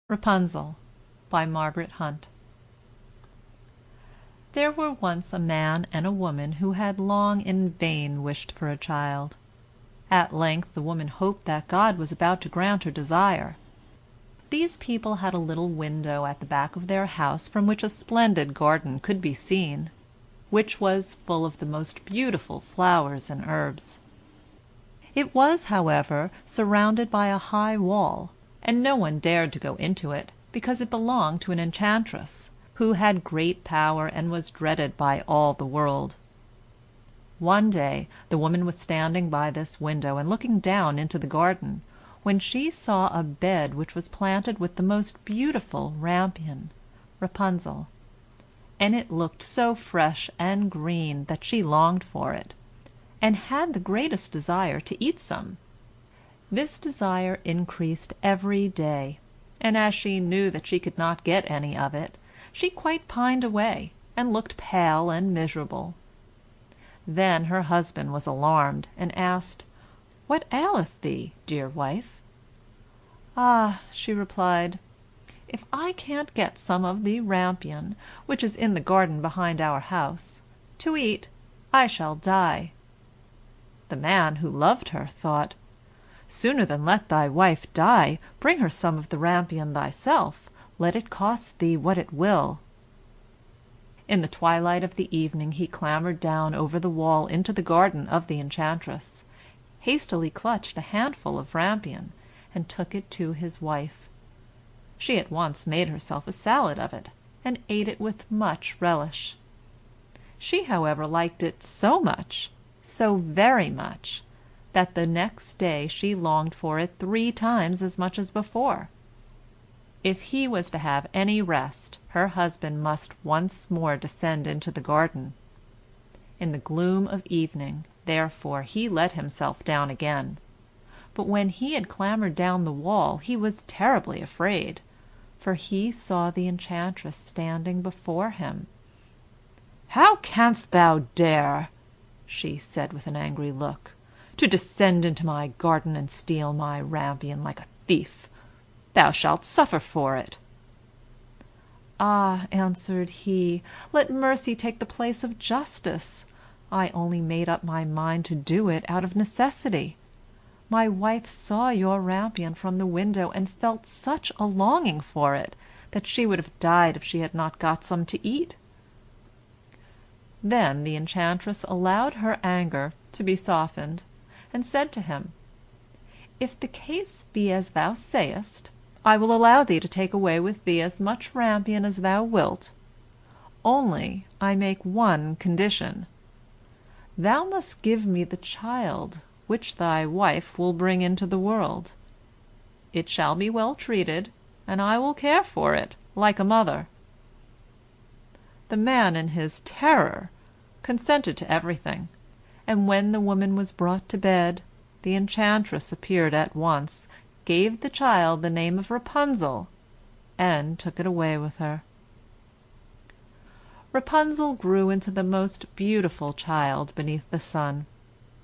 Rapunzel by Margaret Hunt. There were once a man and a woman who had long in vain wished for a child. At length the woman hoped that God was about to grant her desire. These people had a little window at the back of their house from which a splendid garden could be seen, which was full of the most beautiful flowers and herbs. It was, however, surrounded by a high wall, and no one dared to go into it, because it belonged to an enchantress, who had great power and was dreaded by all the world. One day the woman was standing by this window and looking down into the garden, when she saw a bed which was planted with the most beautiful rampion, Rapunzel, and it looked so fresh and green that she longed for it, and had the greatest desire to eat some. This desire increased every day, and as she knew that she could not get any of it, she quite pined away, and looked pale and miserable. Then her husband was alarmed, and asked, "What aileth thee, dear wife?" "Ah," she replied, "if I can't get some of the rampion, which is in the garden behind our house, to eat, I shall die." The man, who loved her, thought, "Sooner than let thy wife die, bring her some of the rampion thyself, let it cost thee what it will." In the twilight of the evening he clambered down over the wall into the garden of the enchantress, hastily clutched a handful of rampion, and took it to his wife. She at once made herself a salad of it, and ate it with much relish. She, however, liked it so much, so very much, that the next day she longed for it 3 times as much as before. If he was to have any rest, her husband must once more descend into the garden. In the gloom of evening, therefore, he let himself down again. But when he had clambered down the wall he was terribly afraid, for he saw the enchantress standing before him. "How canst thou dare," she said with an angry look, "to descend into my garden and steal my rampion like a thief? Thou shalt suffer for it." "Ah," answered he, "let mercy take the place of justice. I only made up my mind to do it out of necessity. My wife saw your rampion from the window, and felt such a longing for it, that she would have died if she had not got some to eat." Then the enchantress allowed her anger to be softened, and said to him, "If the case be as thou sayest, I will allow thee to take away with thee as much rampion as thou wilt. Only I make one condition. Thou must give me the child which thy wife will bring into the world. It shall be well treated, and I will care for it like a mother." The man in his terror consented to everything, and when the woman was brought to bed, the enchantress appeared at once, gave the child the name of Rapunzel, and took it away with her. Rapunzel grew into the most beautiful child beneath the sun.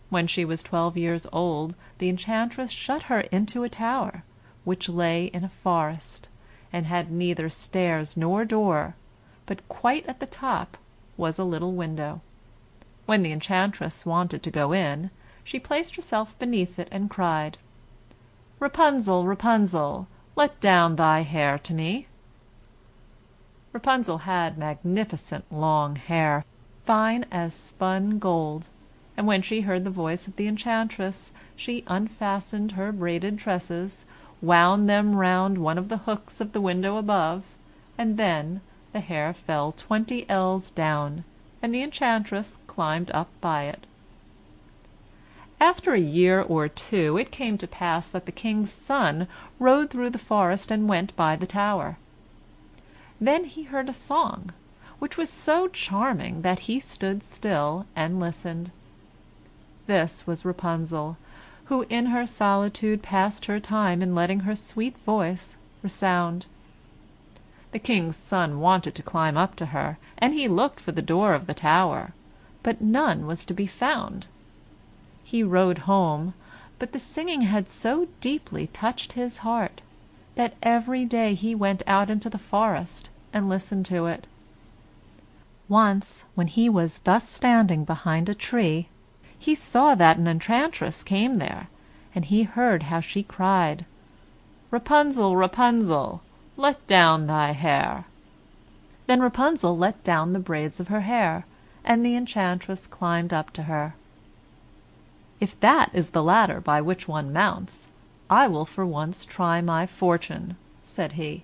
When she was 12 years old, the enchantress shut her into a tower, which lay in a forest, and had neither stairs nor door, but quite at the top was a little window. When the enchantress wanted to go in, she placed herself beneath it and cried, "Rapunzel, Rapunzel, let down thy hair to me." Rapunzel had magnificent long hair, fine as spun gold, and when she heard the voice of the enchantress, she unfastened her braided tresses, wound them round one of the hooks of the window above, and then the hair fell 20 ells down, and the enchantress climbed up by it. After a year or 2 it came to pass that the king's son rode through the forest and went by the tower. Then he heard a song, which was so charming that he stood still and listened. This was Rapunzel, who in her solitude passed her time in letting her sweet voice resound. The king's son wanted to climb up to her, and he looked for the door of the tower, but none was to be found. He rode home, but the singing had so deeply touched his heart that every day he went out into the forest and listened to it. Once, when he was thus standing behind a tree, he saw that an enchantress came there, and he heard how she cried, "Rapunzel, Rapunzel, let down thy hair." Then Rapunzel let down the braids of her hair, and the enchantress climbed up to her. "If that is the ladder by which one mounts, I will for once try my fortune," said he.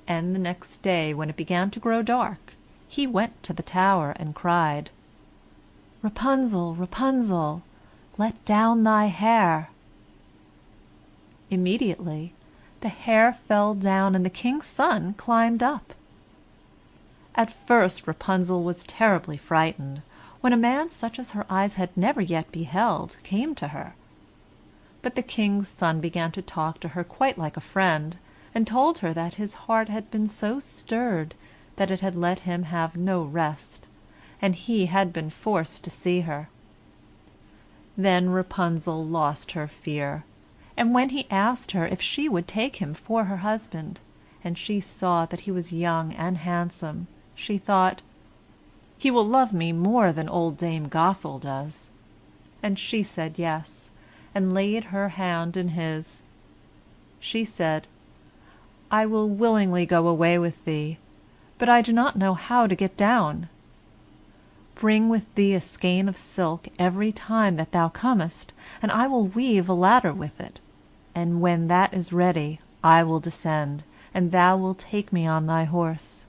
And the next day, when it began to grow dark, he went to the tower and cried, "Rapunzel, Rapunzel, let down thy hair." Immediately the hair fell down and the king's son climbed up. At first Rapunzel was terribly frightened, when a man such as her eyes had never yet beheld came to her. But the king's son began to talk to her quite like a friend, and told her that his heart had been so stirred that it had let him have no rest, and he had been forced to see her. Then Rapunzel lost her fear, and when he asked her if she would take him for her husband, and she saw that he was young and handsome, she thought, "He will love me more than old Dame Gothel does." And she said yes, and laid her hand in his. She said, "I will willingly go away with thee, but I do not know how to get down. Bring with thee a skein of silk every time that thou comest, and I will weave a ladder with it, and when that is ready I will descend, and thou wilt take me on thy horse."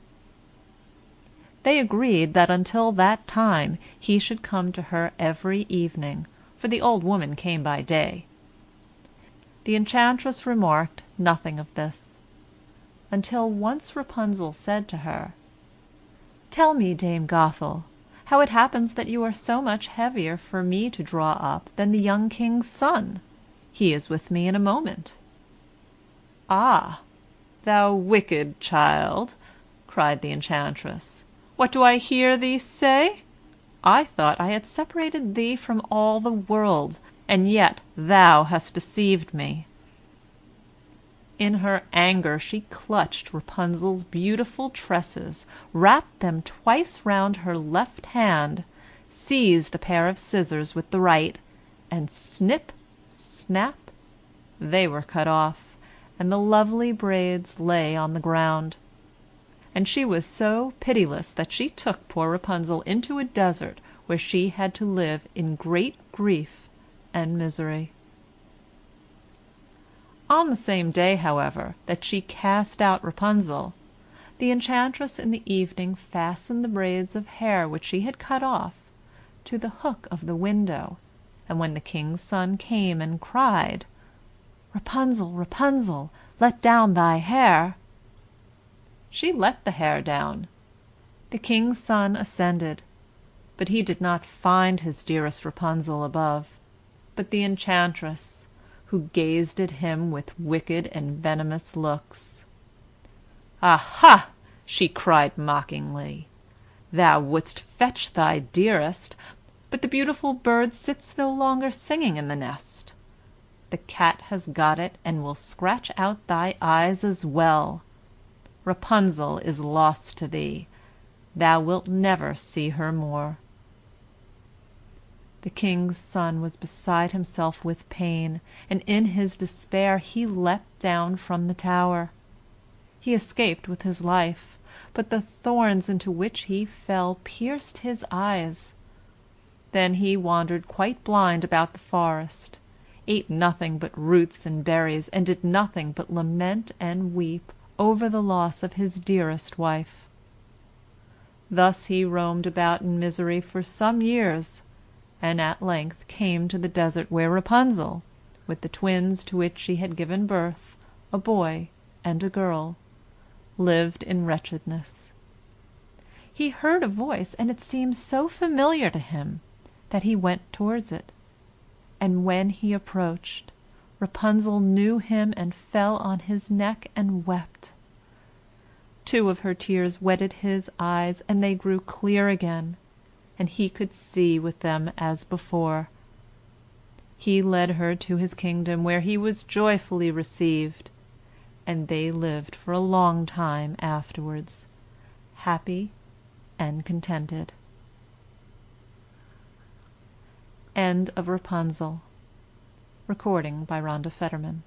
They agreed that until that time he should come to her every evening, for the old woman came by day. The enchantress remarked nothing of this, until once Rapunzel said to her, "Tell me, Dame Gothel, how it happens that you are so much heavier for me to draw up than the young king's son. He is with me in a moment." "Ah, thou wicked child," cried the enchantress, "what do I hear thee say? I thought I had separated thee from all the world, and yet thou hast deceived me." In her anger she clutched Rapunzel's beautiful tresses, wrapped them twice round her left hand, seized a pair of scissors with the right, and snip, snap, they were cut off, and the lovely braids lay on the ground. And she was so pitiless that she took poor Rapunzel into a desert where she had to live in great grief and misery. On the same day, however, that she cast out Rapunzel, the enchantress in the evening fastened the braids of hair which she had cut off to the hook of the window, and when the king's son came and cried, "Rapunzel, Rapunzel, let down thy hair," she let the hair down. The king's son ascended, but he did not find his dearest Rapunzel above, but the enchantress, who gazed at him with wicked and venomous looks. "Aha!" she cried mockingly, "thou wouldst fetch thy dearest, but the beautiful bird sits no longer singing in the nest. The cat has got it and will scratch out thy eyes as well. Rapunzel is lost to thee. Thou wilt never see her more." The king's son was beside himself with pain, and in his despair he leapt down from the tower. He escaped with his life, but the thorns into which he fell pierced his eyes. Then he wandered quite blind about the forest, ate nothing but roots and berries, and did nothing but lament and weep over the loss of his dearest wife. Thus he roamed about in misery for some years, and at length came to the desert where Rapunzel, with the twins to which she had given birth, a boy and a girl, lived in wretchedness. He heard a voice, and it seemed so familiar to him that he went towards it, and when he approached, Rapunzel knew him and fell on his neck and wept. 2 of her tears wetted his eyes, and they grew clear again, and he could see with them as before. He led her to his kingdom, where he was joyfully received, and they lived for a long time afterwards, happy and contented. End of Rapunzel. Recording by Rhonda Fetterman.